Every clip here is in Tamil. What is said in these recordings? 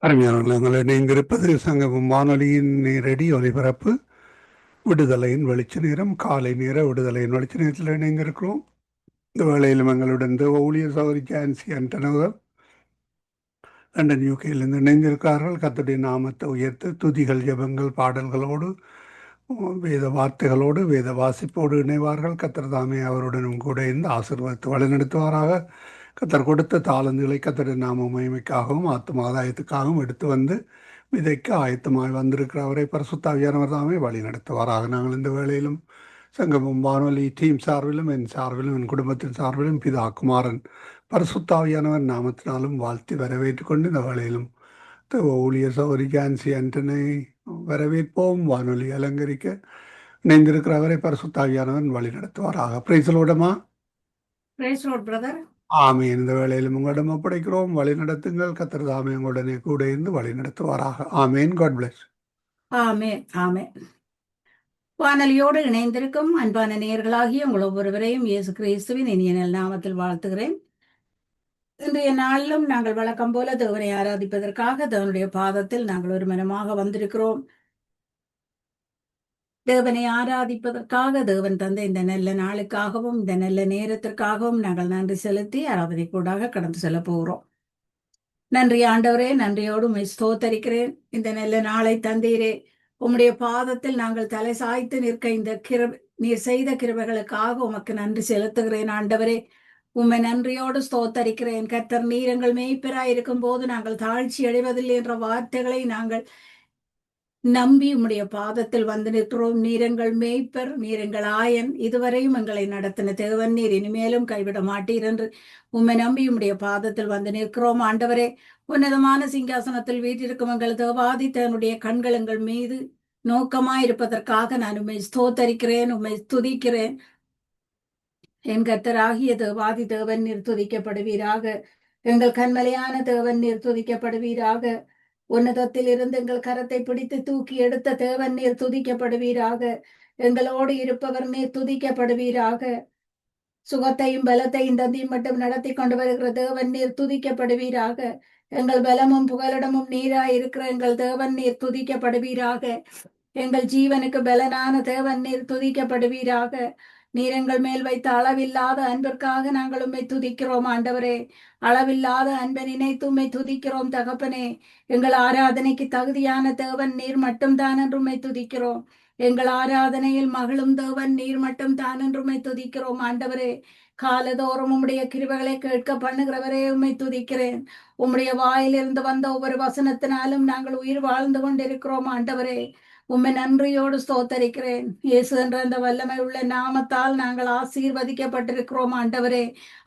அருமையானவர்கள், நாங்கள் இணைந்திருப்பது சங்கமம் வானொலியின் நேரடி ஒலிபரப்பு. விடுதலையின் வெளிச்ச நேரம், காலை நேர விடுதலையின் வெளிச்ச நேரத்தில் இணைந்திருக்கிறோம். இந்த வேளையிலும் எங்களுடன் ஊழியர் சௌரி ஜான்சி அண்டனவர் லண்டன் யூகேயிலிருந்து இணைந்திருக்கிறார்கள். கர்த்தருடைய நாமத்தை உயர்த்த துதிகள், ஜெபங்கள், பாடல்களோடு, வேத வார்த்தைகளோடு, வேத வாசிப்போடு இணைவார்கள். கர்த்தர் தாமே அவருடனும் கூட இருந்து ஆசீர்வாதத்தை வழிநடத்துவாராக. கர்த்தர் கொடுத்த தாளந்துகளை கர்த்தருடைய நாம மகிமைக்காகவும் ஆத்தும ஆதாயத்துக்காகவும் எடுத்து வந்து விதைக்க ஆயத்தமாய் வந்திருக்கிறவரை பரிசுத்தாவியானவர் தாமே வழி நடத்துவாராக. நாங்கள் இந்த வேளையிலும் சங்கமம் வானொலி டீம் சார்பிலும் என் சார்பிலும் என் குடும்பத்தின் சார்பிலும் பிதா குமாரன் பரிசுத்தாவியானவர் நாமத்தினாலும் வாழ்த்தி வரவேற்றுக் கொண்டு இந்த வேளையிலும் ஊழியர் சௌரி ஜான்சி ஆண்டனை வரவேற்போம். வானொலி அலங்கரிக்க இணைந்திருக்கிறவரை பரிசுத்தாவியானவன் வழி நடத்துவாராக. பிரைசலோடமா. Praise Lord, brother. ஆமீன். இந்த வேளையிலும் உங்களிடம் ஒப்படைக்கிறோம். வழி நடத்துங்கள். கர்த்தர் தாமே உங்களுடனே கூட இருந்து வழி நடத்துவாராக. ஆமீன். God bless. Amen, amen. வானொலியோடு இணைந்திருக்கும் அன்பான நேயர்களாகிய உங்கள் ஒவ்வொருவரையும் இயேசு கிறிஸ்துவின் இனிய நல் நாமத்தில் வாழ்த்துகிறேன். இன்றைய நாளிலும் நாங்கள் வழக்கம் போல தேவனை ஆராதிப்பதற்காக தேவனுடைய பாதத்தில் நாங்கள் ஒரு மனமாக வந்திருக்கிறோம். தேவனை ஆராதிப்பதற்காக தேவன் தந்த இந்த நல்ல நாளுக்காகவும் இந்த நல்ல நேரத்திற்காகவும் நாங்கள் நன்றி செலுத்தி ஆராதனை கூடாக கடந்து செல்ல போகிறோம். நன்றி ஆண்டவரே, நன்றியோடு உம்மை ஸ்தோத்தரிக்கிறேன். இந்த நல்ல நாளை தந்தீரே, உம்முடைய பாதத்தில் நாங்கள் தலை சாய்த்து நிற்க இந்த நீர் செய்த கிருபைகளுக்காக உமக்கு நன்றி செலுத்துகிறேன் ஆண்டவரே. உம்மை நன்றியோடு ஸ்தோத்தரிக்கிறேன். கர்த்தர் நீர் எங்கள் மேய்ப்பராய் இருக்கும் போது நாங்கள் தாழ்ச்சி அடைவதில்லை என்ற வார்த்தைகளை நாங்கள் நம்பி உம்முடைய பாதத்தில் வந்து நிற்கிறோம். நீரெங்கள் மேய்ப்பர், நீரெங்கள் ஆயன், இதுவரையும் எங்களை நடத்தின தேவன், நீர் இனிமேலும் கைவிட மாட்டீர் என்று உம்மை நம்பி உம்முடைய பாதத்தில் வந்து நிற்கிறோம் ஆண்டவரே. உன்னதமான சிங்காசனத்தில் வீட்டிற்கும் எங்கள் தேவாதி தன்னுடைய கண்கள் எங்கள் மீது நோக்கமாயிருப்பதற்காக நான் உம்மை ஸ்தோத்தரிக்கிறேன், உம்மை துதிக்கிறேன். என் கர்த்தராகிய தேவாதி தேவன் நீர் துதிக்கப்படுவீராக. எங்கள் கண்மலையான தேவன் நீர் துதிக்கப்படுவீராக. உன்னதத்தில் இருந்து எங்கள் கரத்தை பிடித்து தூக்கி எடுத்த தேவன் நீர் துதிக்கப்படுவீராக. எங்களோடு இருப்பவர் நீர் துதிக்கப்படுவீராக. சுகத்தையும் பலத்தையும் தந்தையும் மட்டும் நடத்தி கொண்டு வருகிற தேவன் நீர் துதிக்கப்படுவீராக. எங்கள் பலமும் புகலிடமும் நீராய் இருக்கிற எங்கள் தேவன் நீர் துதிக்கப்படுவீராக. எங்கள் ஜீவனுக்கு பலனான தேவன் நீர் துதிக்கப்படுவீராக. நீர் எங்கள் மேல் வைத்த அளவில்லாத அன்பிற்காக நாங்கள் உம்மை துதிக்கிறோம் ஆண்டவரே. அளவில்லாத அன்பை நினைத்து உம்மை துதிக்கிறோம் தகப்பனே. எங்கள் ஆராதனைக்கு தகுதியான தேவன் நீர் மட்டும்தான் என்று உம்மை துதிக்கிறோம். எங்கள் ஆராதனையில் மகளும் தேவன் நீர் மட்டும் தான் என்று உம்மை துதிக்கிறோம் ஆண்டவரே. காலதோறும் உம்முடைய கிருபைகளை கேட்க பண்ணுகிறவரே உம்மை துதிக்கிறேன். உம்முடைய வாயிலிருந்து வந்த ஒவ்வொரு வசனத்தினாலும் நாங்கள் உயிர் வாழ்ந்து கொண்டிருக்கிறோம் ஆண்டவரே. உம்மை நன்றியோடு ஸ்தோத்தரிக்கிறேன். இயேசு என்ற அந்த வல்லமை உள்ள நாமத்தால் நாங்கள் ஆசீர்வதிக்கப்பட்டிருக்கிறோம் ஆண்டவரே.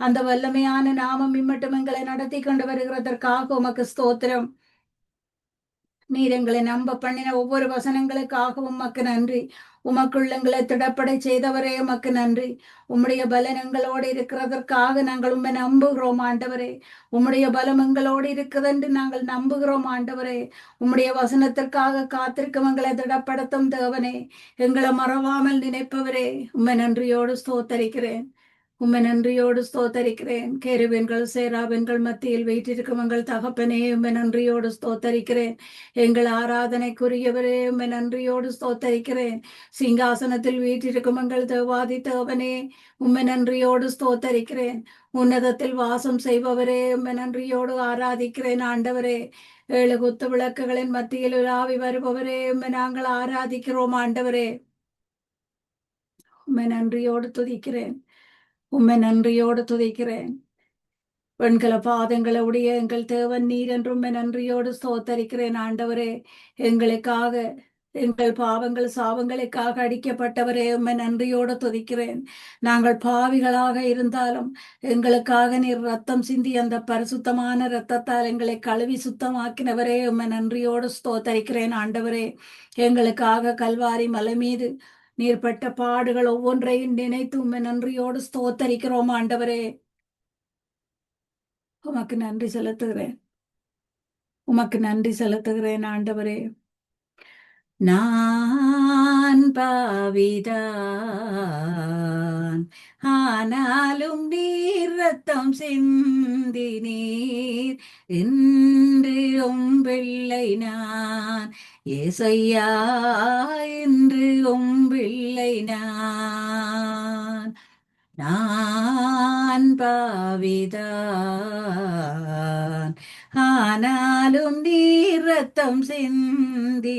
அந்த வல்லமையான நாமம் இம்மட்டும் எங்களை நடத்தி கொண்டு வருகிறதற்காக உமக்கு ஸ்தோத்திரம். நீர் எங்களை நம்ப பண்ணின ஒவ்வொரு வசனங்களுக்காகவும் உமக்கு நன்றி. உமக்குள் எங்களை திடப்படை செய்தவரே உமக்கு நன்றி. உம்முடைய பலன் எங்களோடு இருக்கிறதற்காக நாங்கள் உம்மை நம்புகிறோம் ஆண்டவரே. உம்முடைய பலம் எங்களோடு இருக்கிறதென்று நாங்கள் நம்புகிறோம் ஆண்டவரே. உம்முடைய வசனத்திற்காக காத்திருக்கும் எங்களை திடப்படுத்தும் தேவனே, எங்களை மறவாமல் நினைப்பவரே, உம்மை நன்றியோடு ஸ்தோத்தரிக்கிறேன். உம்மை நன்றியோடு ஸ்தோத்தரிக்கிறேன். கேருபீன்கள் சேராபீன்கள் மத்தியில் வீற்றிருக்கும் எங்கள் தகப்பனே, உம்மை நன்றியோடு ஸ்தோத்தரிக்கிறேன். எங்கள் ஆராதனைக்குரியவரே, உம்மை நன்றியோடு ஸ்தோத்தரிக்கிறேன். சிங்காசனத்தில் வீற்றிருக்கும் எங்கள் தேவாதி தேவனே, உம்மை நன்றியோடு ஸ்தோத்தரிக்கிறேன். உன்னதத்தில் வாசம் செய்பவரே, உம்மை நன்றியோடு ஆராதிக்கிறேன் ஆண்டவரே. 7 குத்து விளக்குகளின் மத்தியில் உலாவி வருபவரே, உம்மை நாங்கள் ஆராதிக்கிறோம் ஆண்டவரே. உம்மை நன்றியோடு துதிக்கிறேன். உம்மை நன்றியோடு துதிக்கிறேன். வெண்கல பாதங்களை உடைய எங்கள் தேவன் நீர் என்றும் உம்மை நன்றியோடு ஸ்தோத்தரிக்கிறேன் ஆண்டவரே. எங்களுக்காக எங்கள் பாவங்கள் சாபங்களுக்காக அடிக்கப்பட்டவரே, உம்மை நன்றியோடு துதிக்கிறேன். நாங்கள் பாவிகளாக இருந்தாலும் எங்களுக்காக நீர் ரத்தம் சிந்தி அந்த பரிசுத்தமான இரத்தத்தால் எங்களை கழுவி சுத்தமாக்கினவரே, உம்மை நன்றியோடு ஸ்தோத்தரிக்கிறேன் ஆண்டவரே. எங்களுக்காக கல்வாரி மலை மீது நீர் பட்ட பாடுகள் ஒவ்வொன்றையும் நினைத்து உம்மை நன்றியோடு ஸ்தோத்தரிக்கிறோம் ஆண்டவரே. உமக்கு நன்றி செலுத்துகிறேன். உமக்கு நன்றி செலுத்துகிறேன் ஆண்டவரே. நான் பாவிதான், ஆனாலும் நீர் ரத்தம் சிந்தி நீர் இன்று உம் பிள்ளை நான் ஏசையா, இன்று உம் பிள்ளை நான் பாவிதான், ஆனாலும் நீர் ரத்தம் சிந்தினீர்.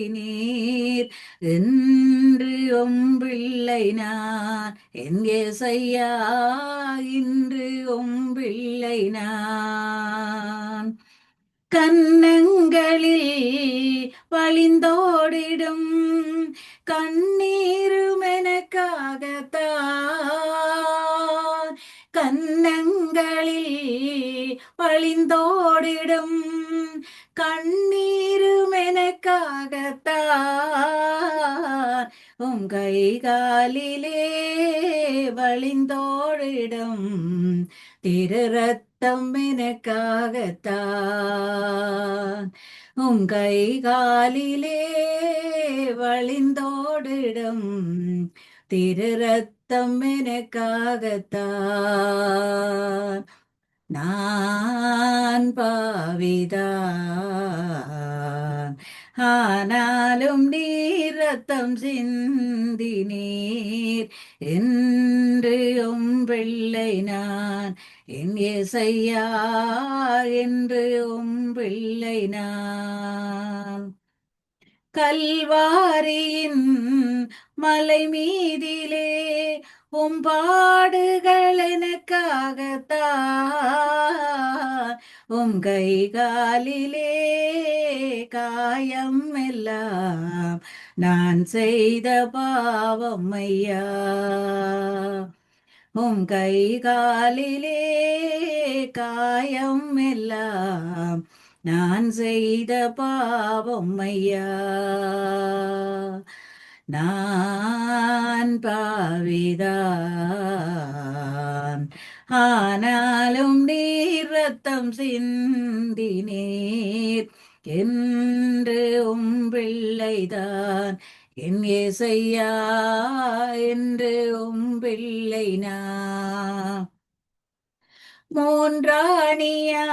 இன்று உம் பிள்ளை நான், என் ஏசையா, இன்று உம் பிள்ளை நான். கன்னங்களில் வழிந்தோடிடும் கண்ணீரும் எனக்காகத்தான். கன்னங்களில் வழிந்தோடிடும் கண்ணீரும் எனக்காகத்தான். உம் கைகாலிலே வழிந்தோடிடும் திரு ரத்தம் எனக்காகத்தான். உம் கைகாலிலே வழிந்தோடிடும் திரு ரத்தம் எனக்காகத்தான். நான் பாவிதான், ஆனாலும் நீர் ரத்தம் சிந்தினீர். என்று உம் பிள்ளை நான், என் ஏசையா, என்று உம் பிள்ளை நான். கல்வாரியின் மலை மீதிலே உம் பாடுகள் எனக்காகத்தான். உம் கைகாலிலே காயம் எல்லாம் நான் செய்த பாவம் ஐயா. உம் கைகாலிலே காயம் எல்லாம் நான் செய்த பாவம் ஐயா. நான் பாவிதான், ஆனாலும் நீர் ரத்தம் சிந்தினீர். என்று உம் பிள்ளைதான், என் ஏசையா, என்று உம் பிள்ளை நான். மூன்றாணியால்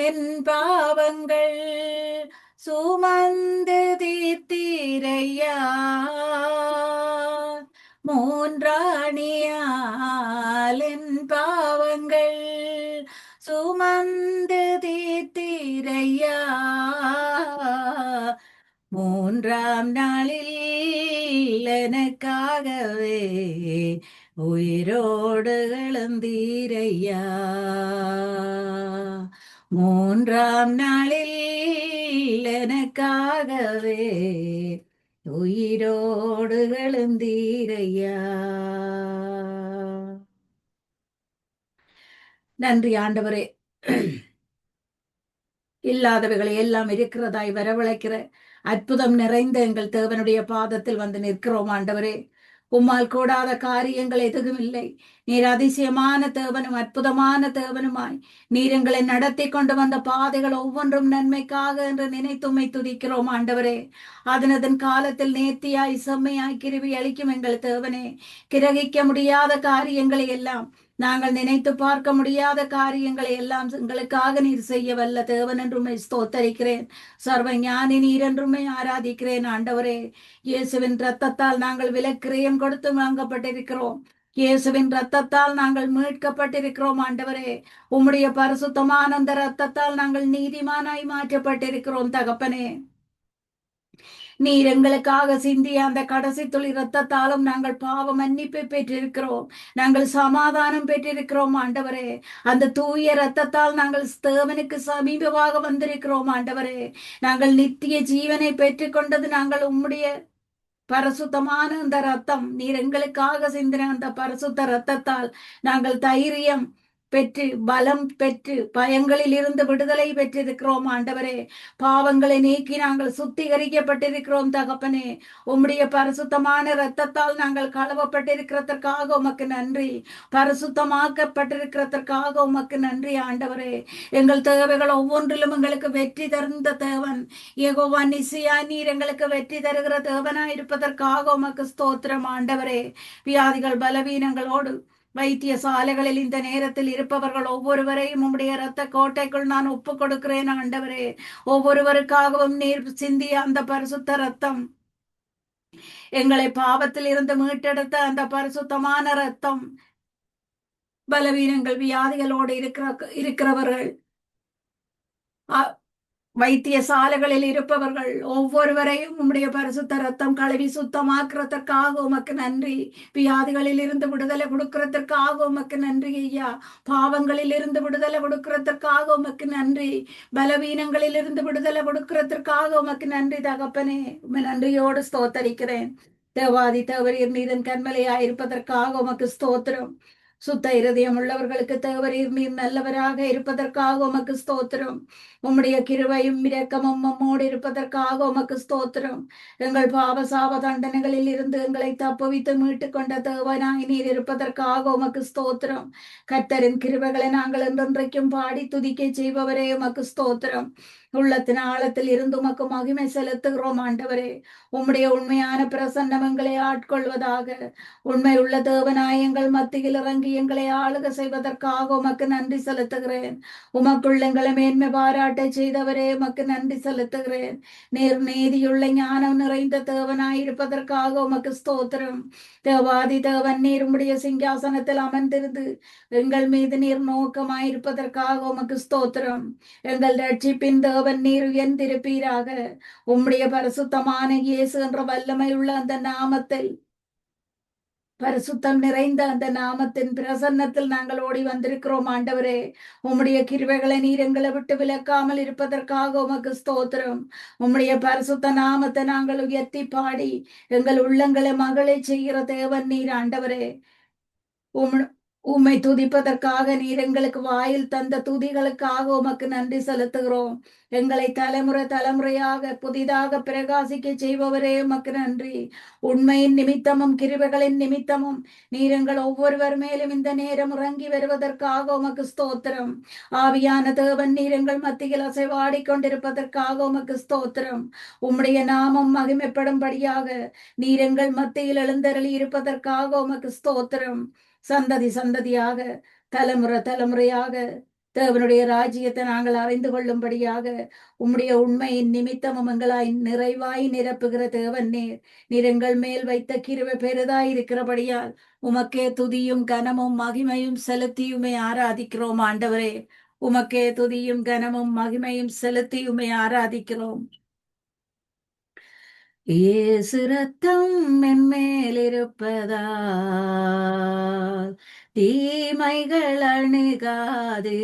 என் பாவங்கள் சுமந்து தீர்த்தீரையா. மூன்றாணியால் என் பாவங்கள் சுமந்து தீர்த்தீரையா. மூன்றாம் நாளில் எனக்காகவே உயிரோடு எழுந்தீரையா. மூன்றாம் நாளில் எனக்காகவே உயிரோடு எழுந்தீரையா. நன்றி ஆண்டவரே. இல்லாதவைகளை எல்லாம் இருக்கிறதாய் வரவழைக்கிற அற்புதம் நிறைந்த எங்கள் தேவனுடைய பாதத்தில் வந்து நிற்கிறோம் ஆண்டவரே. உம்மால் கூடாத காரியங்கள் எதுவும் இல்லை. நீர் அதிசயமான தேவனும் அற்புதமான தேவனுமாய் நீர் எங்களை நடத்தி கொண்டு வந்த பாதைகள் ஒவ்வொன்றும் நன்மைக்காக என்று நினைத்துமை துதிக்கிறோம் ஆண்டவரே. அதனதன் காலத்தில் நேர்த்தியாய் செம்மையாய் கிருபை அளிக்கும் எங்கள் தேவனே. கிரகிக்க முடியாத காரியங்களை எல்லாம், நாங்கள் நினைத்து பார்க்க முடியாத காரியங்களை எல்லாம் எங்களுக்காக நீர் செய்ய வல்ல தேவன் என்றுமே ஸ்தோத்தரிக்கிறேன். சர்வ ஞானி நீர் என்றுமே ஆராதிக்கிறேன் ஆண்டவரே. இயேசுவின் இரத்தத்தால் நாங்கள் விலக்கிரயம் கொடுத்து வாங்கப்பட்டிருக்கிறோம். இயேசுவின் இரத்தத்தால் நாங்கள் மீட்கப்பட்டிருக்கிறோம் ஆண்டவரே. உம்முடைய பரிசுத்தமான அந்த இரத்தத்தால் நாங்கள் நீதிமானாய் மாற்றப்பட்டிருக்கிறோம் தகப்பனே. நீர் எங்களுக்காக சிந்திய அந்த கடைசி துளி இரத்தத்தாலும் நாங்கள் பாவ மன்னிப்பை பெற்றிருக்கிறோம். நாங்கள் சமாதானம் பெற்றிருக்கிறோம் ஆண்டவரே. அந்த தூய இரத்தத்தால் நாங்கள் தேவனுக்கு சமீபமாக வந்திருக்கிறோம் ஆண்டவரே. நாங்கள் நித்திய ஜீவனை பெற்றுக்கொண்டது நாங்கள் உம்முடைய பரிசுத்தமான அந்த ரத்தம், நீர் எங்களுக்காக சிந்தின அந்த பரிசுத்த ரத்தத்தால் நாங்கள் தைரியம் பெற்று பலம் பெற்று பயங்களில் இருந்து விடுதலை பெற்றிருக்கிறோம் ஆண்டவரே. பாவங்களை நீக்கி நாங்கள் சுத்திகரிக்கப்பட்டிருக்கிறோம் தகப்பனே. உம்முடைய பரிசுத்தமான இரத்தத்தால் நாங்கள் கழுவப்பட்டிருக்கிறதற்காக உமக்கு நன்றி. பரிசுத்தமாக்கப்பட்டிருக்கிறதற்காக உமக்கு நன்றி ஆண்டவரே. எங்கள் தேவைகள் ஒவ்வொன்றிலும் எங்களுக்கு வெற்றி தருந்த தேவன் யெகோவா நிசியா, நீர் எங்களுக்கு வெற்றி தருகிற தேவனாய் இருப்பதற்காக உமக்கு ஸ்தோத்திரம் ஆண்டவரே. வியாதிகள் பலவீனங்களோடு வைத்தியசாலைகளில் இந்த நேரத்தில் இருப்பவர்கள் ஒவ்வொருவரையும் உம்முடைய இரத்த கோட்டைக்குள் நான் ஒப்புக் கொடுக்கிறேன் ஆண்டவரே. ஒவ்வொருவருக்காகவும் நீர் சிந்திய அந்த பரிசுத்த ரத்தம், எங்களை பாவத்தில் இருந்து மீட்டெடுத்த அந்த பரிசுத்தமான ரத்தம், பலவீனங்கள் வியாதிகளோடு இருக்கிறவர்கள், வைத்தியசாலைகளில் இருப்பவர்கள் ஒவ்வொருவரையும் உம்முடைய பரிசுத்த ரத்தம் கழுவி சுத்தமாக்குறதற்காக உமக்கு நன்றி. வியாதிகளில் இருந்து விடுதலை கொடுக்கறதற்காக உமக்கு நன்றி ஐயா. பாவங்களில் இருந்து விடுதலை கொடுக்கறதற்காக உமக்கு நன்றி. பலவீனங்களில் இருந்து விடுதலை கொடுக்கறதற்காக உமக்கு நன்றி தகப்பனே. உம்மை நன்றியோடு ஸ்தோத்தரிக்கிறேன். தேவாதி தேவரீர் நீதன் கண்மலையாயிருப்பதற்காக உமக்கு ஸ்தோத்திரம். சுத்த இருதயம் உள்ளவர்களுக்கு தேவரீர் நீர் நல்லவராக இருப்பதற்காக உமக்கு ஸ்தோத்திரம். உம்முடைய கிருபையும் இரக்கமும் நம்மோடு இருப்பதற்காக உமக்கு ஸ்தோத்திரம். எங்கள் பாவ சாப தண்டனைகளில் இருந்து எங்களை தப்புவித்து மீட்டுக் கொண்ட தேவனாய் நீர் இருப்பதற்காக உமக்கு ஸ்தோத்திரம். கர்த்தரின் கிருபைகளை நாங்கள் என்றென்றைக்கும் பாடி துதிக்க செய்பவரே உமக்கு ஸ்தோத்திரம். உள்ளத்தின் ஆழத்தில் இருந்து உமக்கு மகிமை செலுத்துகிறோம் ஆண்டவரே. உம்முடைய உண்மையான பிரசன்னம் எங்களை ஆட்கொள்வதாக. உண்மை உள்ள தேவனாய் எங்கள் மத்தியில் இறங்கி எங்களை ஆளுக செய்வதற்காக உமக்கு நன்றி செலுத்துகிறேன். உமக்குள் எங்களை மேன்மை பாராட்ட செய்தவரே உமக்கு நன்றி செலுத்துகிறேன். நீர் நீதியுள்ள ஞானம் நிறைந்த தேவனாய் இருப்பதற்காக உமக்கு ஸ்தோத்திரம். தேவாதி தேவன் நீர் உம்முடைய சிங்காசனத்தில் அமர்ந்திருந்து எங்கள் மீது நீர் நோக்கமாயிருப்பதற்காக உமக்கு ஸ்தோத்திரம். எங்கள் ரட்சிப்பின் தேவன் நீர் உயர்ந்திருப்பீராக. உம்முடைய பரிசுத்தமான இயேசு என்ற வல்லமை உள்ள அந்த நாமத்தில், பரிசுத்தம் நிறைந்த அந்த நாமத்தின் பிரசன்னத்தில் நாங்கள் ஓடி வந்திருக்கிறோம் ஆண்டவரே. உம்முடைய கிருபைகளை நீர் எங்களை விட்டு விலக்காமல் இருப்பதற்காக உமக்கு ஸ்தோத்திரம். உம்முடைய பரிசுத்த நாமத்தை நாங்கள் உயர்த்தி பாடி எங்கள் உள்ளங்களை மகளை செய்கிற தேவன் நீர் ஆண்டவரே. உம்மை துதிப்பதற்காக நீர் எங்களுக்கு வாயில் தந்த துதிகளுக்காக உமக்கு நன்றி செலுத்துகிறோம். எங்களை தலைமுறை தலைமுறையாக புதிதாக பிரகாசிக்க செய்பவரே உமக்கு நன்றி. உண்மையின் நிமித்தமும் கிருபைகளின் நிமித்தமும் நீர் எங்கள் ஒவ்வொருவர் மேலும் இந்த நேரம் இறங்கி வருவதற்காக உமக்கு ஸ்தோத்திரம். ஆவியான தேவன் நீர் எங்கள் மத்தியில் அசைவாடி கொண்டிருப்பதற்காக உமக்கு ஸ்தோத்திரம். உம்முடைய நாமம் மகிமைப்படும்படியாக நீர் எங்கள் மத்தியில் எழுந்தருளி இருப்பதற்காக உமக்கு ஸ்தோத்திரம். சந்ததி சந்ததியாக, தலைமுறை தலைமுறையாக தேவனுடைய ராஜ்யத்தை நாங்கள் அறிந்து கொள்ளும்படியாக உம்முடைய உண்மையின் நிமித்தமும் எங்களாய் நிறைவாய் நிரப்புகிற தேவன் நீர். நீர் எங்கள் மேல் வைத்த கிருபை பெரிதாய் இருக்கிறபடியால் உமக்கே துதியும் கனமும் மகிமையும் செலுத்தியுமே ஆராதிக்கிறோம் ஆண்டவரே. உமக்கே துதியும் கனமும் மகிமையும் செலுத்தியுமே ஆராதிக்கிறோம். இயேசு ரத்தம் மென்மேல் இருப்பதால் தீமைகள் அணுகாது.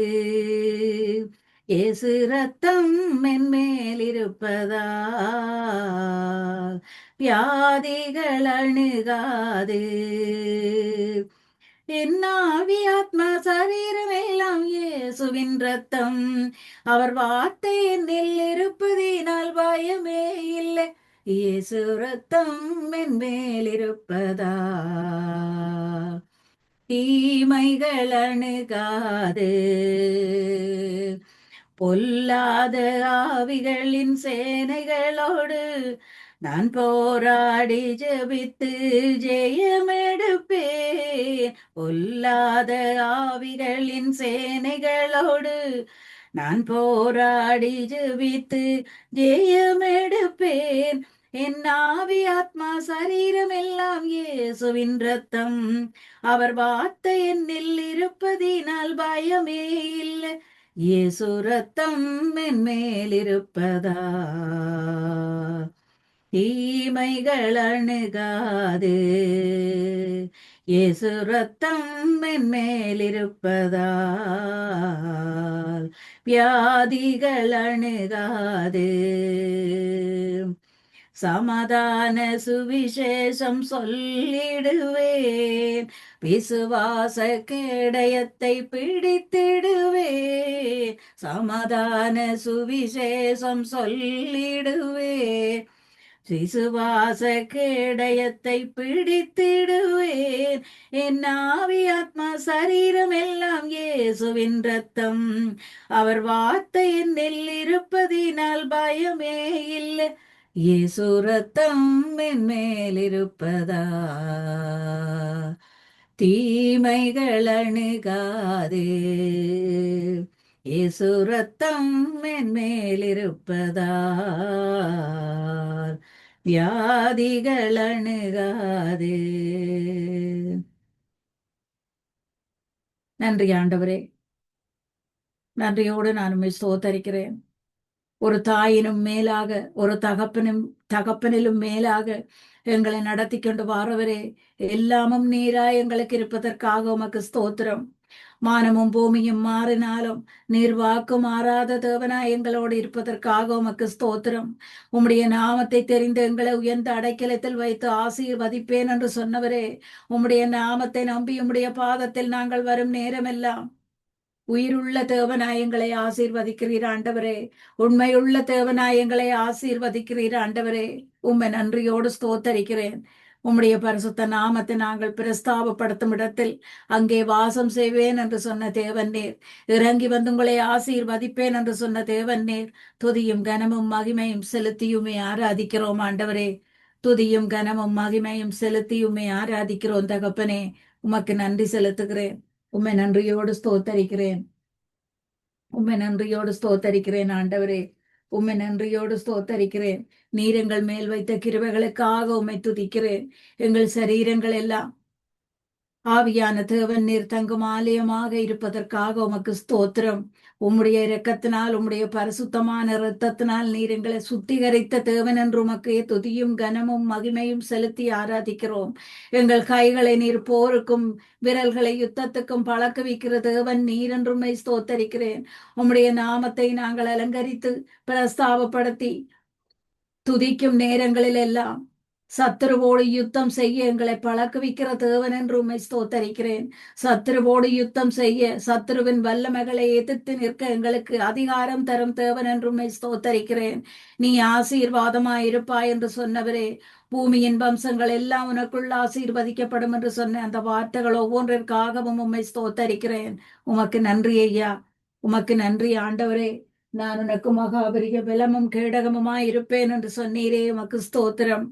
இயேசு ரத்தம் மென்மேல் இருப்பதால் வியாதிகள் அணுகாது. என் ஆவி ஆத்ம சரீரம் எல்லாம் இயேசுவின் ரத்தம். அவர் வார்த்தை என்னில் இருப்பதினால் பயமே இல்லை. இயேசு ரத்தம் என் மேல் இருப்பதா தீமைகள் அணுகாது. பொல்லாத ஆவிகளின் சேனைகளோடு நான் போராடி ஜெபித்து ஜெயமெடுப்பேன். பொல்லாத ஆவிகளின் சேனைகளோடு நான் போராடி ஜெபித்து ஜெயமெடுப்பேன். என் ஆவி ஆத்மா சரீரம் எல்லாம் இயேசுவின் ரத்தம். அவர் வார்த்தை என்னில் இருப்பதினால் பயமே இல்லை. இயேசு ரத்தம் என் மேல் இருப்பதா தீமைகள் அணுகாது. இயேசு ரத்தம் என் மேல் இருப்பதால் வியாதிகள் அணுகாது. சமாதான சுவிசேஷம் சொல்லிடுவேன். விசுவாச கேடயத்தை பிடித்திடுவேன். சமாதான சுவிசேஷம் சொல்லிடுவேன். விசுவாச கேடயத்தை பிடித்திடுவேன். என் ஆவி ஆத்மா சரீரம் எல்லாம் இயேசுவின் ரத்தம். அவர் வார்த்தை என்னில் இருப்பதினால் பயமே இல்லை. இயேசு ரத்தம் என் மேல் இருப்பதா தீமைகள் அணுகாது. இயேசு ரத்தம் என் மேலிருப்பதால் வியாதிகள் அணுகாது. நன்றி ஆண்டவரே, நன்றியோடு நான் உம்மை ஸ்தோத்தரிக்கிறேன். ஒரு தாயினும் மேலாக, ஒரு தகப்பனிலும் மேலாக எங்களை நடத்தி கொண்டு வாரவரே, எல்லாமும் நீராய் எங்களுக்கு இருப்பதற்காக உமக்கு ஸ்தோத்திரம். மானமும் பூமியும் மாறினாலும் நீர் வாக்கு மாறாத தேவனாய் எங்களோடு இருப்பதற்காக உமக்கு ஸ்தோத்திரம். உம்முடைய நாமத்தை தெரிந்து எங்களை உயர்ந்த அடைக்கலத்தில் வைத்து ஆசீர்வதிப்பேன் என்று சொன்னவரே, உம்முடைய நாமத்தை நம்பி உம்முடைய பாதத்தில் நாங்கள் வரும் நேரமெல்லாம் உயிருள்ள தேவனாய் எங்களை ஆசீர்வதிக்கிறீர் ஆண்டவரே. உண்மையுள்ள தேவனாய் எங்களை ஆசீர்வதிக்கிறீர் ஆண்டவரே. உம்மை நன்றியோடு ஸ்தோத்தரிக்கிறேன். உம்முடைய பரிசுத்த நாமத்தை நாங்கள் பிரஸ்தாபப்படுத்தும் இடத்தில் அங்கே வாசம் செய்வேன் என்று சொன்ன தேவன் நீர். இறங்கி வந்து உங்களை ஆசீர்வதிப்பேன் என்று சொன்ன தேவன் நீர். துதியும் கனமும் மகிமையும் செலுத்தியுமே ஆராதிக்கிறோம் ஆண்டவரே. துதியும் கனமும் மகிமையும் செலுத்தியுமே ஆராதிக்கிறோம் தகப்பனே. உமக்கு நன்றி செலுத்துகிறேன். உம்மை நன்றியோடு ஸ்தோத்தரிக்கிறேன். உம்மை நன்றியோடு ஸ்தோத்தரிக்கிறேன் ஆண்டவரே. உம்மை நன்றியோடு ஸ்தோத்தரிக்கிறேன். நீர் எங்கள் மேல் வைத்த கிருபைகளுக்காக உம்மை துதிக்கிறேன். எங்கள் சரீரங்கள் எல்லாம் ஆவியான தேவன் நீர் தங்கும் ஆலயமாக இருப்பதற்காக உமக்கு ஸ்தோத்திரம். உம்முடைய இரக்கத்தினால், உம்முடைய பரிசுத்தமான இரத்தத்தினால் நீர் எங்களை சுத்திகரித்த தேவன் என்று உமக்கு துதியும் கனமும் மகிமையும் செலுத்தி ஆராதிக்கிறோம். எங்கள் கைகளை நீர் போருக்கும் விரல்களை யுத்தத்துக்கும் பழக்குவிக்கிற தேவன் நீர் என்றுமை ஸ்தோத்தரிக்கிறேன். உம்முடைய நாமத்தை நாங்கள் அலங்கரித்து பிரஸ்தாபப்படுத்தி துதிக்கும் நேரங்களில் எல்லாம் சத்துருவோடு யுத்தம் செய்ய எங்களை பழக்குவிக்கிற தேவன் என்று உம்மை ஸ்தோத்தரிக்கிறேன். சத்துருவோடு யுத்தம் செய்ய, சத்துருவின் வல்லமைகளை எதிர்த்து நிற்க எங்களுக்கு அதிகாரம் தரும் தேவன் என்று உம்மை ஸ்தோத்தரிக்கிறேன். நீ ஆசீர்வாதமாய் இருப்பாய் என்று சொன்னவரே, பூமியின் வம்சங்கள் எல்லாம் உனக்குள்ள ஆசீர்வதிக்கப்படும் என்று சொன்ன அந்த வார்த்தைகள் ஒவ்வொன்றிற்காகவும் உம்மை ஸ்தோத்தரிக்கிறேன். உமக்கு நன்றி ஐயா, உமக்கு நன்றி ஆண்டவரே. நான் உனக்கு மகாபெரிய பலமும் கேடகமுமாய் இருப்பேன் என்று சொன்னீரே, உமக்கு ஸ்தோத்திரம்.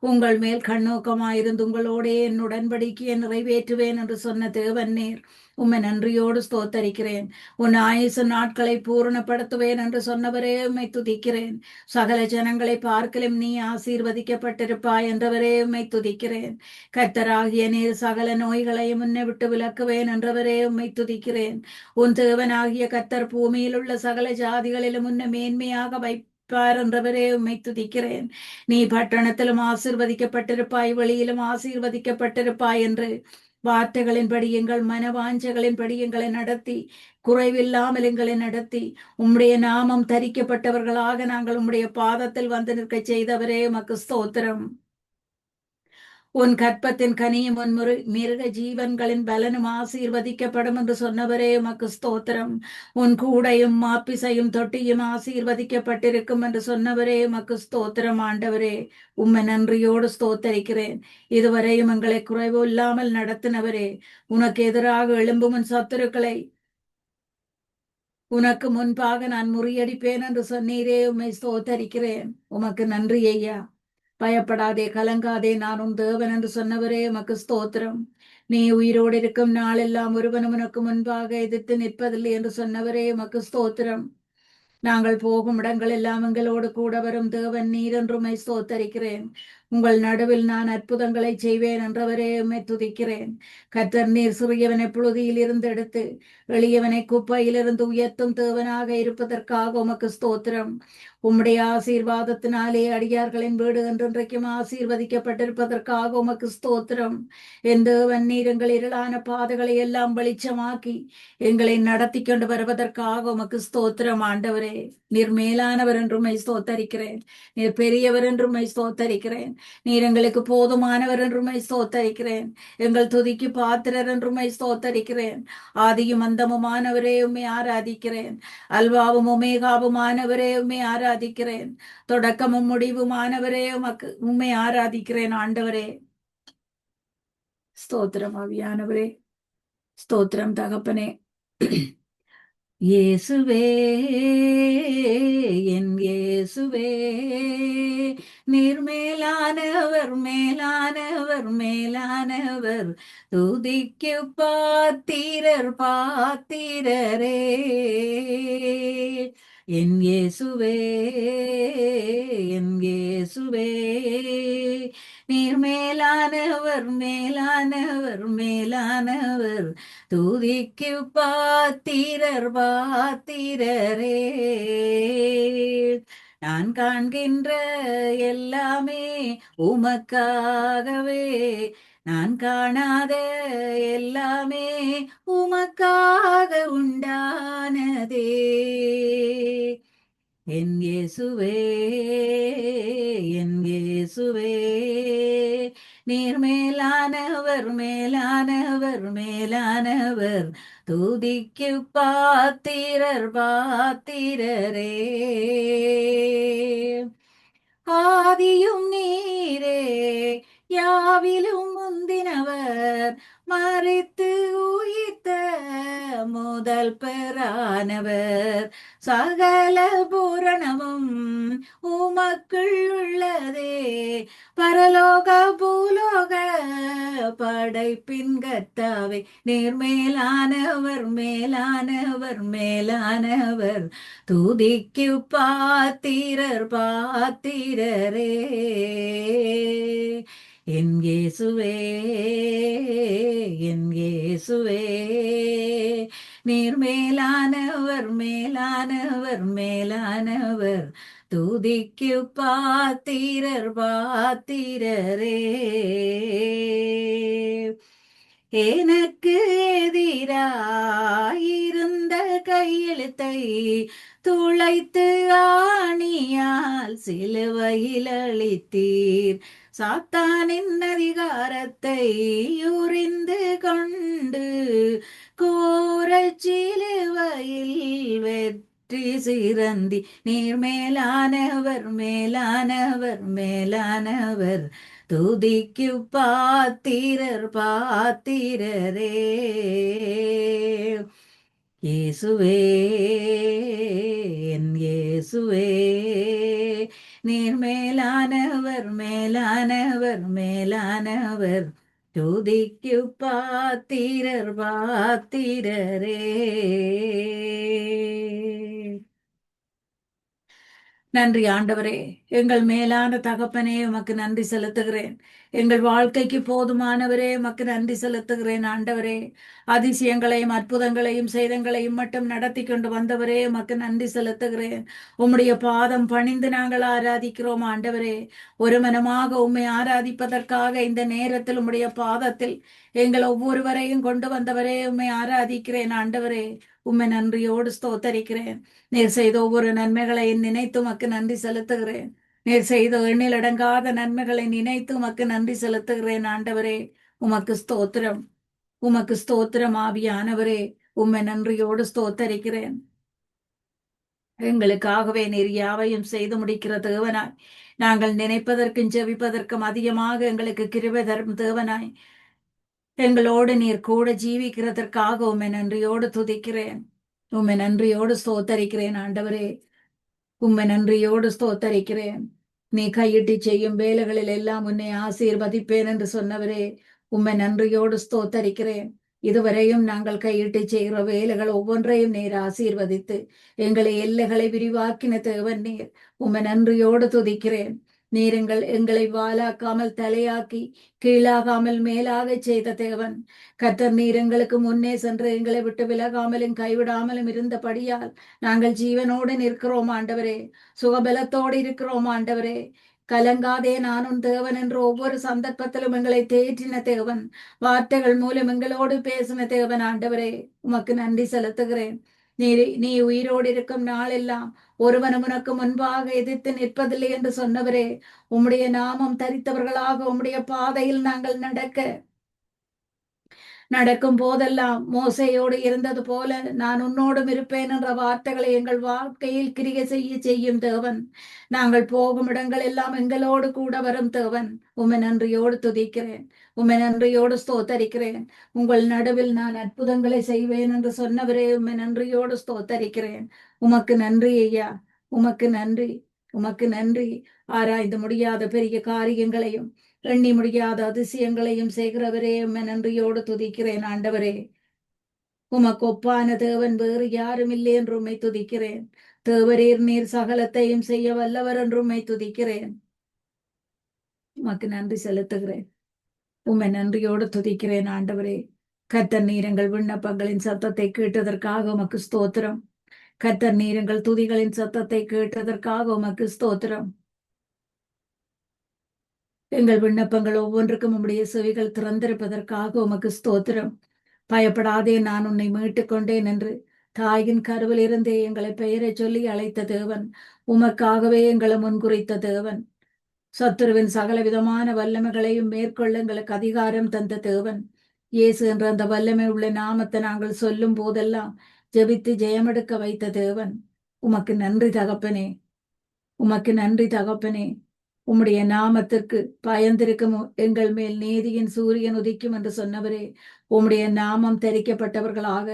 உங்கள் மேல் கண்ணோக்கமாயிருந்து உங்களோடே என் உடன்படிக்கையை நிறைவேற்றுவேன் என்று சொன்ன தேவன் நீர். உம்மை நன்றியோடு ஸ்தோத்தரிக்கிறேன். உன் ஆயுசு நாட்களை பூரணப்படுத்துவேன் என்று சொன்னவரே உம்மை துதிக்கிறேன். சகல ஜனங்களை பார்க்கலும் நீ ஆசீர்வதிக்கப்பட்டிருப்பாய் என்றவரே உம்மை துதிக்கிறேன். கர்த்தராகிய நீர் சகல நோய்களையும் முன்னை விட்டு விலக்குவேன் என்றவரே உம்மை துதிக்கிறேன். உன் தேவனாகிய கர்த்தர் பூமியில் உள்ள சகல ஜாதிகளிலும் முன்ன மேன்மையாக வைப்பார் என்றவரே உம்மை துதிக்கிறேன். நீ பட்டணத்திலும் ஆசீர்வதிக்கப்பட்டிருப்பாய், வெளியிலும் ஆசீர்வதிக்கப்பட்டிருப்பாய் என்று வார்த்தைகளின்படி, எங்கள் மனவாஞ்சைகளின்படி எங்களை நடத்தி, குறைவில்லாமல் எங்களை நடத்தி, உம்முடைய நாமம் தரிக்கப்பட்டவர்களாக நாங்கள் உம்முடைய பாதத்தில் வந்து நிற்க செய்தவரே உமக்கு ஸ்தோத்திரம். உன் கற்பத்தின் கனியும் உன் மிருக ஜீவன்களின் பலனும் ஆசீர்வதிக்கப்படும் என்று சொன்னவரே உமக்கு ஸ்தோத்திரம். உன் கூடையும் மாப்பிசையும் தொட்டியும் ஆசீர்வதிக்கப்பட்டிருக்கும் என்று சொன்னவரே உமக்கு ஸ்தோத்திரம் ஆண்டவரே. உம்மை நன்றியோடு ஸ்தோத்தரிக்கிறேன். இதுவரையும் எங்களை குறைவு இல்லாமல் நடத்தினவரே, உனக்கு எதிராக எழும்பும் உன் சத்துருக்களை உனக்கு முன்பாக நான் முறியடிப்பேன் என்று சொன்னீரே, உம்மை ஸ்தோத்தரிக்கிறேன். உமக்கு நன்றி ஐயா. பயப்படாதே, கலங்காதே, நான் உன் தேவன் என்று சொன்னவரே உமக்கு ஸ்தோத்திரம். நீ உயிரோடு இருக்கும் நாளெல்லாம் ஒருவனும் உனக்கு முன்பாக எதிர்த்து நிற்பதில்லை என்று சொன்னவரே உமக்கு ஸ்தோத்திரம். நாங்கள் போகும் இடங்கள் எல்லாம் எங்களோடு கூட வரும் தேவன் நீர் என்று உம்மை ஸ்தோத்தரிக்கிறேன். உங்கள் நடுவில் நான் அற்புதங்களை செய்வேன் என்றவரே உம்மை துதிக்கிறேன். கர்த்தர் நீர் சிறியவனை புழுதியில் இருந்து எடுத்து எளியவனை குப்பையிலிருந்து உயர்த்தும் தேவனாக இருப்பதற்காக உமக்கு ஸ்தோத்திரம். உம்முடைய ஆசீர்வாதத்தினாலே அடியார்களின் வீடு என்றென்றைக்கும் ஆசீர்வதிக்கப்பட்டிருப்பதற்காக உமக்கு ஸ்தோத்திரம். என் தேவன் நீர் எங்கள் இருளான பாதைகளை எல்லாம் வெளிச்சமாக்கி எங்களை நடத்தி கொண்டு வருவதற்காக உமக்கு ஸ்தோத்திரம் ஆண்டவரே. நீர் மேலானவர் என்றும் ஸ்தோத்தரிக்கிறேன். நீர் பெரியவர் என்றும் ஸ்தோத்தரிக்கிறேன். நீர் எங்களுக்கு போதுமானவர் என்றும் ஸ்தோத்தரிக்கிறேன். எங்கள் துதிக்கு பாத்திரர் என்றும் ஸ்தோத்தரிக்கிறேன். ஆதியும் அந்தமுமானவரே உம்மை ஆராதிக்கிறேன். அல்வாவும் ஒமேகாவுமானவரே உம்மை ஆராதிக்கிறேன். தொடக்கமும் முடிவுமானவரே உம்மை ஆராதிக்கிறேன் ஆண்டவரே. ஸ்தோத்திரம் ஆவியானவரே. ஸ்தோத்திரம் தகப்பனே. இயேசுவே, என் இயேசுவே, நீர் மேலானவர், மேலானவர், மேலானவர் மேலானவர் துதிக்கு பாத்திரர் பாத்திரரே என் இயேசுவே என் இயேசுவே நீர் மேலானவர் மேலானவர் மேலானவர் துதிக்கு பாத்திரர் பாத்திரரே நான் காண்கின்ற எல்லாமே உமக்காகவே நான் காணாத எல்லாமே உமக்காக உண்டானதே என் இயேசுவே என் இயேசுவே நீர் மேலானவர் மேலானவர் மேலானவர் துதிக்கு பாத்திரர் பாத்திரரே ஆதியும் நீரே யாவிலும் முந்தினவர் மரித்து உயிர்த்த முதல் பெறானவர் சகல பூரணமும் உமக்குள் உள்ளதே பரலோக பூலோக படைப்பின் கர்த்தாவே நீர் மேலானவர் மேலானவர் மேலானவர் துதிக்கு பாத்திரர் பாத்திரரே என் இயேசுவே என் இயேசுவே நீர் மேலானவர் மேலானவர் மேலானவர் துதிக்கு பாத்திரர் பாத்திரரே எனக்கு எதிராயிருந்த கையெழுத்தை துளைத்து ஆணியால் சிலுவையில் அளித்தீர் சாத்தானின் அதிகாரத்தை உரிந்து கொண்டு கோரச் சிலுவையில் வெற்றி சிறந்தி நீர் மேலானவர் மேலானவர் மேலானவர் துதிக்கு பாத்திரர் பாத்திரரே இயேசுவே என் இயேசுவே நீர் மேலானவர் மேலானவர் மேலானவர் துதிக்கு பாத்திரர் பாத்திரரே நன்றி ஆண்டவரே எங்கள் மேலான தகப்பனே உமக்கு நன்றி செலுத்துகிறேன் எங்கள் வாழ்க்கைக்கு போதுமானவரே உமக்கு நன்றி செலுத்துகிறேன் ஆண்டவரே அதிசயங்களையும் அற்புதங்களையும் சேதங்களையும் மட்டும் நடத்தி கொண்டு வந்தவரே உமக்கு நன்றி செலுத்துகிறேன் உம்முடைய பாதம் பணிந்து நாங்கள் ஆராதிக்கிறோம் ஆண்டவரே ஒரு மனமாக உம்மை ஆராதிப்பதற்காக இந்த நேரத்தில் உம்முடைய பாதத்தில் எங்கள் ஒவ்வொருவரையும் கொண்டு வந்தவரே உம்மை ஆராதிக்கிறேன் ஆண்டவரே உம்மை நன்றியோடு ஸ்தோத்தரிக்கிறேன் நீர் செய்த ஒவ்வொரு நன்மைகளை நினைத்து உமக்கு நன்றி செலுத்துகிறேன் நீர் செய்த எண்ணிலடங்காத நன்மைகளை நினைத்து உமக்கு நன்றி செலுத்துகிறேன் ஆண்டவரே உமக்கு ஸ்தோத்திரம் உமக்கு ஸ்தோத்திரம் ஆவியானவரே உம்மை நன்றியோடு ஸ்தோத்தரிக்கிறேன் எங்களுக்காகவே நீர் யாவையும் செய்து முடிக்கிற தேவனாய் நாங்கள் நினைப்பதற்கும் ஜெபிப்பதற்கும் அதிகமாக எங்களுக்கு கிருபை தரும் தேவனாய் எங்களோடு நீர் கூட ஜீவிக்கிறதற்காக உம்மை நன்றியோடு துதிக்கிறேன் உம்மை நன்றியோடு ஸ்தோத்தரிக்கிறேன் ஆண்டவரே உம்மை நன்றியோடு ஸ்தோத்தரிக்கிறேன் நீ கையிட்டு செய்யும் வேலைகளில் எல்லாம் உன்னை ஆசீர்வதிப்பேன் என்று சொன்னவரே உம்மை நன்றியோடு ஸ்தோத்தரிக்கிறேன் இதுவரையும் நாங்கள் கையிட்டு செய்கிற வேலைகள் ஒவ்வொன்றையும் நீர் ஆசீர்வதித்து எங்களை எல்லைகளை விரிவாக்கின தேவன் நீர் உம்மை நன்றியோடு துதிக்கிறேன் நீர் எங்களை வாலாக்காமல் தலையாக்கி கீழாகாமல் மேலாக செய்த தேவன் கர்த்தர் நீர் எங்களுக்கு முன்னே சென்று எங்களை விட்டு விலகாமலும் கைவிடாமலும் இருந்தபடியால் நாங்கள் ஜீவனோடு நிற்கிறோம் ஆண்டவரே சுகபலத்தோடு இருக்கிறோம் ஆண்டவரே கலங்காதே நானும் தேவன் என்று ஒவ்வொரு சந்தர்ப்பத்திலும் எங்களை தேற்றின தேவன் வார்த்தைகள் மூலம் எங்களோடு பேசின தேவன் ஆண்டவரே உமக்கு நன்றி செலுத்துகிறேன் நீ உயிரோடு இருக்கும் நாளெல்லாம் ஒருவனும் உனக்கு முன்பாக எதிர்த்து நிற்பதில்லை என்று சொன்னவரே உம்முடைய நாமம் தரித்தவர்களாக உம்முடைய பாதையில் நாங்கள் நடக்கும் போதெல்லாம் மோசையோடு இருந்தது போல நான் உன்னோடும் இருப்பேன் என்ற வார்த்தைகளை எங்கள் வாழ்க்கையில் கிரியை செய்யும் தேவன் நாங்கள் போகும் இடங்கள் எல்லாம் எங்களோடு கூட வரும் தேவன் உம்மை நன்றியோடு துதிக்கிறேன் உம்மை நன்றியோடு ஸ்தோத்தரிக்கிறேன் உங்கள் நடுவில் நான் அற்புதங்களை செய்வேன் என்று சொன்னவரே உம்மை நன்றியோடு ஸ்தோத்தரிக்கிறேன் உமக்கு நன்றி ஐயா உமக்கு நன்றி உமக்கு நன்றி ஆராய்ந்து முடியாத பெரிய காரியங்களையும் எண்ணி முடியாத அதிசயங்களையும் செய்கிறவரே, உம்மை நன்றியோடு துதிக்கிறேன் ஆண்டவரே. உமக்கு ஒப்பான தேவன் வேறு யாரும் இல்லை என்று உம்மை துதிக்கிறேன். தேவரீர் நீர் சகலத்தையும் செய்ய வல்லவர் என்று உம்மை துதிக்கிறேன். உமக்கு நன்றி செலுத்துகிறேன். உம்மை நன்றியோடு துதிக்கிறேன் ஆண்டவரே. கர்த்தர் நீர் எங்கள் விண்ணப்பங்களின் சத்தத்தை கேட்டதற்காக உமக்கு ஸ்தோத்திரம். கர்த்தர் நீர் எங்கள் துதிகளின் சத்தத்தை கேட்டதற்காக உமக்கு ஸ்தோத்திரம். எங்கள் விண்ணப்பங்கள் ஒவ்வொன்றுக்கும் உம்முடைய செவிகள் திறந்திருப்பதற்காக உமக்கு ஸ்தோத்திரம். பயப்படாதே, நான் உன்னை மீட்டுக் கொண்டேன் என்று தாயின் கருவில் இருந்தே எங்களை பெயரை சொல்லி அழைத்த தேவன், உமக்காகவே எங்களை முன்குறித்த தேவன், சத்துருவின் சகல விதமான வல்லமைகளையும் மேற்கொள்ள எங்களுக்கு அதிகாரம் தந்த தேவன், இயேசு என்ற அந்த வல்லமை உள்ள நாமத்தை நாங்கள் சொல்லும் போதெல்லாம் ஜெபித்து ஜெயமெடுக்க வைத்த தேவன், உமக்கு நன்றி தகப்பனே. உமக்கு நன்றி தகப்பனே. உம்முடைய நாமத்திற்கு பயந்திருக்கும் எங்கள் மேல் நீதியின் சூரியன் உதிக்கும் என்று சொன்னவரே, உம்முடைய நாமம் தரிக்கப்பட்டவர்களாக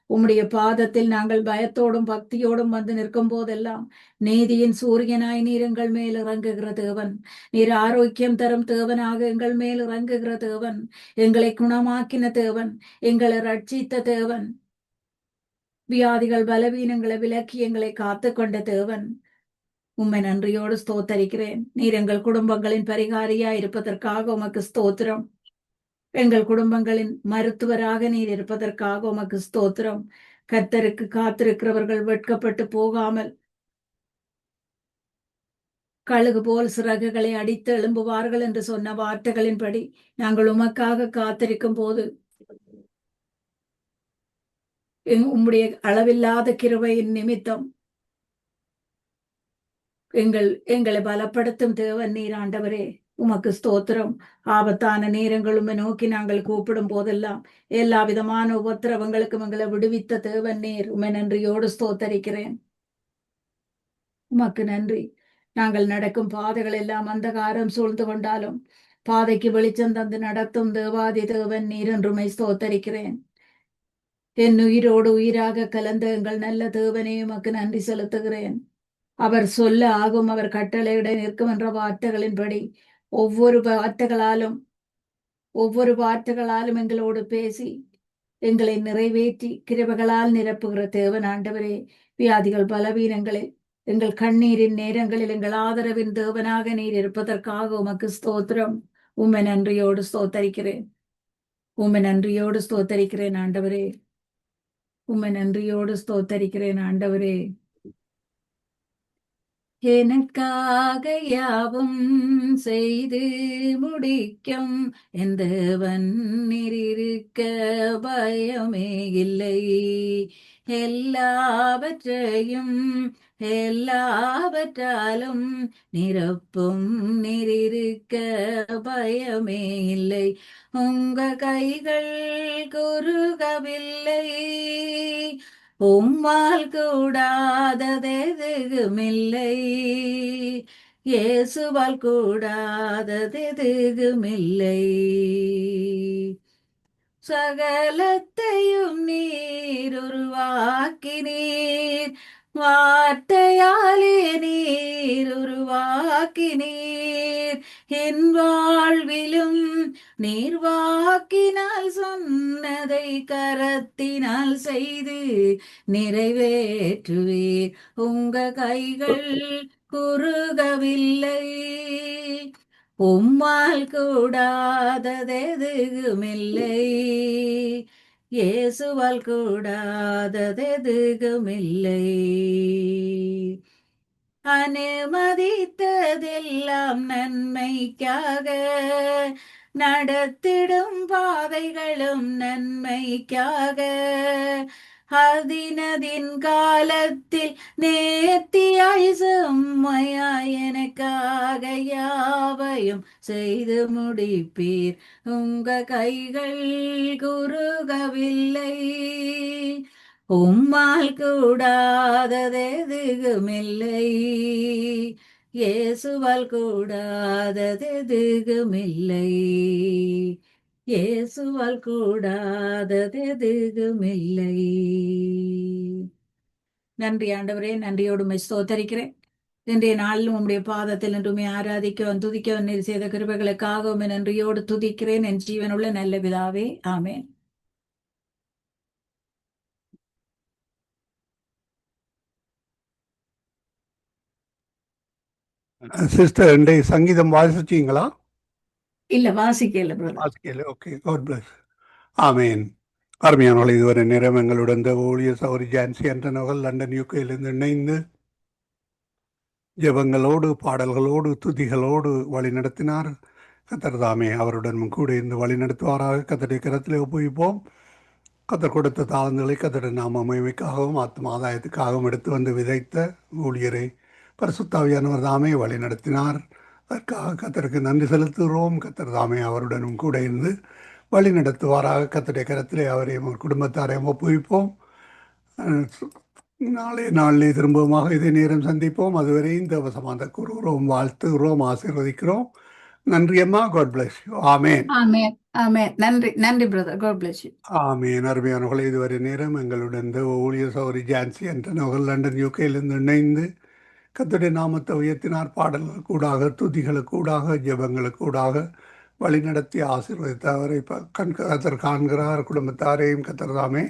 உம்முடைய பாதத்தில் நாங்கள் பயத்தோடும் பக்தியோடும் வந்து நிற்கும் போதெல்லாம் நீதியின் சூரியனாய் நீர் எங்கள் மேல் இறங்குகிற தேவன், நீர் ஆரோக்கியம் தரும் தேவனாக எங்கள் மேல் இறங்குகிற தேவன், எங்களை குணமாக்கின தேவன், எங்களை ரட்சித்த தேவன், வியாதிகள் பலவீனங்களை விலக்கி எங்களை காத்து கொண்ட தேவன். உம்மை நன்றியோடு ஸ்தோத்தரிக்கிறேன். நீர் எங்கள் குடும்பங்களின் பரிகாரியா இருப்பதற்காக உமக்கு ஸ்தோத்திரம். எங்கள் குடும்பங்களின் மருத்துவராக நீர் இருப்பதற்காக உமக்கு ஸ்தோத்திரம். கர்த்தருக்கு காத்திருக்கிறவர்கள் வெட்கப்பட்டு போகாமல் கழுகு போல் சிறகுகளை அடித்து எழும்புவார்கள் என்று சொன்ன வார்த்தைகளின்படி நாங்கள் உமக்காக காத்திருக்கும் போது உம்முடைய அளவில்லாத கிருபையின் நிமித்தம் எங்களை பலப்படுத்தும் தேவன் நீர் ஆண்டவரே. உமக்கு ஸ்தோத்திரம். ஆபத்தான நேரங்களும் நோக்கி நாங்கள் கூப்பிடும் போதெல்லாம் எல்லா விதமான உபத்திரவங்களுக்கும் எங்களை விடுவித்த தேவன் நீர். உம்மை நன்றியோடு ஸ்தோத்தரிக்கிறேன். உமக்கு நன்றி. நாங்கள் நடக்கும் பாதைகள் எல்லாம் அந்தகாரம் சூழ்ந்து கொண்டாலும் பாதைக்கு வெளிச்சம் தந்து நடத்தும் தேவாதி தேவன் நீர் என்று உம்மை ஸ்தோத்தரிக்கிறேன். என் உயிரோடு உயிராக கலந்த எங்கள் நல்ல தேவனே, உமக்கு நன்றி செலுத்துகிறேன். அவர் சொல்ல ஆகும், அவர் கட்டளையிட நிற்கும் என்ற வார்த்தைகளின்படி ஒவ்வொரு வார்த்தைகளாலும் எங்களோடு பேசி எங்களை நிறைவேற்றி கிருபைகளால் நிரப்புகிற தேவன் ஆண்டவரே. வியாதிகள் பலவீனங்களில் எங்கள் கண்ணீரின் நேரங்களில் எங்கள் ஆதரவின் தேவனாக நீர் இருப்பதற்காக உமக்கு ஸ்தோத்திரம். உம்மை நன்றியோடு ஸ்தோத்தரிக்கிறேன். உம்மை நன்றியோடு ஸ்தோத்தரிக்கிறேன் ஆண்டவரே. உம்மை நன்றியோடு ஸ்தோத்தரிக்கிறேன் ஆண்டவரே. எனக்காக யாவும் செய்து முடிக்கும் என் தேவன் நீர் இருக்க பயமே இல்லை. எல்லாவற்றாலும் நிரப்பும் நீர் இருக்க பயமே இல்லை. உங்க கைகள் குறுகவில்லை, உம்மால் கூடாததெதுகுமில்லை. இயேசுவால் கூடாததெதுகுமில்லை. சகலத்தையும் நீர் உருவாக்கினீர், வார்த்தையாலே நீர் உருவாக்கினீர். என் வாழ்விலும் நீர் வாக்கினால் சொன்னதை கரத்தினால் செய்து நிறைவேற்றுவீர். உங்க கைகள் குறுகவில்லை, உம்மால் கூடாததெதுகுமில்லை. இயேசுவால் கூடாததெதுகுமில்லை. அனுமதித்ததெல்லாம் நன்மைக்காக, நடத்திடும் பாதைகளும் நன்மைக்காக. அதினதின் காலத்தில் நேர்த்தியாய் செம்மையாய் எனக்காக யாவையும் செய்து முடிப்பீர். உங்க கைகள் குறுகவில்லை, உம்மால் கூடாததெதுகுமில்லை. இயேசுவால் கூடாததெதுகுமில்லை. இயேசுவால் கூடாததெதுகுமில்லை. நன்றி ஆண்டவரே. நன்றியோடு உம்மை ஸ்தோத்தரிக்கிறேன். இன்றைய நாளிலும் உம்முடைய பாதத்தில் என்றுமே ஆராதிக்கவும் துதிக்கவும் நீர் செய்த கிருபைகளுக்காகவும் என் நன்றியோடு துதிக்கிறேன் என் ஜீவனுள்ள நல்ல பிதாவே ஆமென். சிஸ்டர் இன்றைய சங்கீதம் வாசிச்சீங்களா? இல்ல வாசிக்கல பிரதர். வாசிக்கல. Okay, God bless. ஆமேன். அருமையானவர்கள், இதுவரை நேரம் எங்களுடன் இந்த ஊழிய சௌரி ஜான்சி அண்டனவர்கள் லண்டன் யூகேயிலிருந்து இணைந்து ஜெபங்களோடு பாடல்களோடு துதிகளோடு வழி நடத்தினார். கத்தர் தாமே அவருடன் கூட இருந்து வழி நடத்துவாராக. கத்தருடைய கரத்திலே ஒப்புவிப்போம். கத்தர் கொடுத்த தாளங்களை கத்தருடைய நாம மகிமைக்காகவும் ஆத்ம ஆதாயத்துக்காகவும் எடுத்து வந்து விதைத்த ஊழியரை பரிசுத்தாவியானவர் தாமே வழி நடத்தினார். அதற்காக கத்தருக்கு நன்றி செலுத்துகிறோம். கத்தர் தாமே அவருடனும் கூட இருந்து வழி நடத்துவாராக. கத்தருடைய கரத்திலே அவரையும் அவர் குடும்பத்தாரையும் ஒப்புவிப்போம். நாளே நாளிலே திரும்பமாக இதே நேரம் சந்திப்போம். அதுவரை இந்த வசமாக கூறுகிறோம், வாழ்த்துகிறோம், ஆசீர்வதிக்கிறோம். நன்றி அம்மா. God bless you. Amen. Amen. Amen. நன்றி நன்றி brother. God bless you. Amen. அருமையானவர்களே, இதுவரை நேரம் எங்களுடன் இந்த ஊழிய சௌரி ஜான்சி என்ற நகல் லண்டன் யூகேயிலிருந்து இணைந்து கர்த்தருடைய நாமத்தை உயர்த்தினார். பாடல்கள் கூடாக, துதிகளுக்கு கூடாக, ஜெபங்களுக்கு கூடாக வழி நடத்தி ஆசீர்வதித்து அவரை கத்தர் காண்கிறார். குடும்பத்தாரையும் கத்தர் தாமே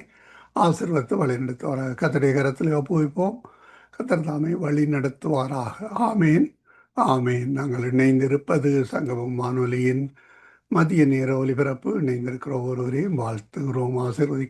ஆசீர்வதித்து வழி நடத்துவாராக. கத்தருடைய கரத்தில் ஒப்புவிப்போம். கத்தர் தாமே வழி நடத்துவாராக. ஆமேன். ஆமேன். நாங்கள் இணைந்திருப்பது சங்கமம் வானொலியின் மதிய நேர ஒலிபரப்பு. இணைந்திருக்கிற ஒருவரையும் வாழ்த்துகிறோம், ஆசீர்வதிக்கிறோம்.